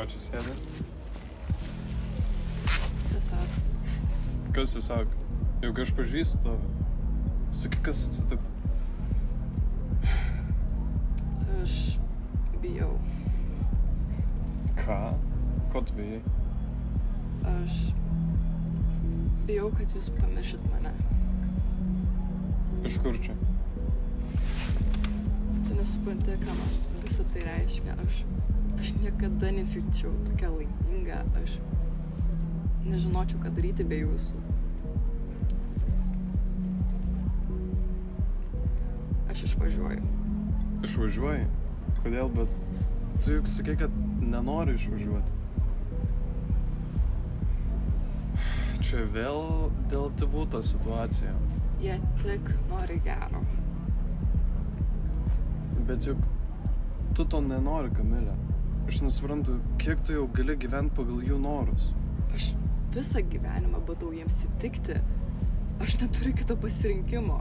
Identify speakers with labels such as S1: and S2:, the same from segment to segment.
S1: Ko čia sėdi?
S2: Tiesiog.
S1: Kas tiesiog? Juk aš pažįstu tave. Sakyk, kas atsitiko?
S2: Aš bijau.
S1: Ką? Ko tu bijai?
S2: Aš bijau, kad jūs pamiršit mane.
S1: Iš kur čia?
S2: Tu nesupranti, ką man visą tai reiškia. Aš niekada nesijaučiau tokia laiminga. Aš nežinočiau, ką daryti be jūsų. Aš išvažiuoju.
S1: Išvažiuoji? Kodėl? Bet tu juk sakei, kad nenori išvažiuoti. Čia vėl dėl tėvų ta situacija.
S2: Jie tik nori gero.
S1: Bet juk tu to nenori, Kamilė. Aš nesuprantu, kiek tu jau gali gyventi pagal jų norus.
S2: Aš visą gyvenimą badau jiems įtikti. Aš neturiu kito pasirinkimo.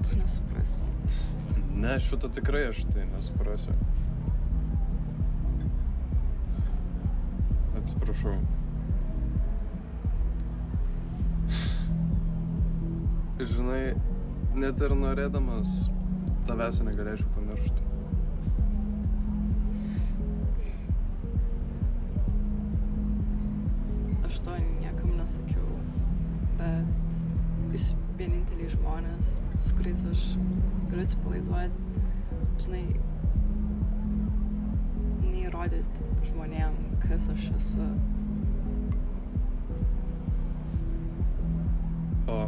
S2: Tu nesuprasi.
S1: Ne, šito tikrai aš tai nesuprasiu. Atsiprašau. Žinai, net ir norėdamas tavęs negalėčiau pamiršti.
S2: Aš to niekam nesakiau, bet jūs vieninteliai žmonės, su kuriais aš galiu atsipalaiduoti, žinai, neįrodyti žmonėm, kas aš esu.
S1: O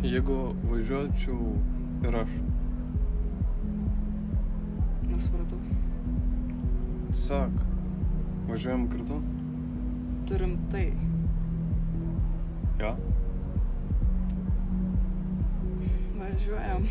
S1: jeigu važiuočiau ir aš?
S2: Nesupratau.
S1: Tiesiog, važiuojam kartu?
S2: Turim tai.
S1: Jo?
S2: Važiuojam.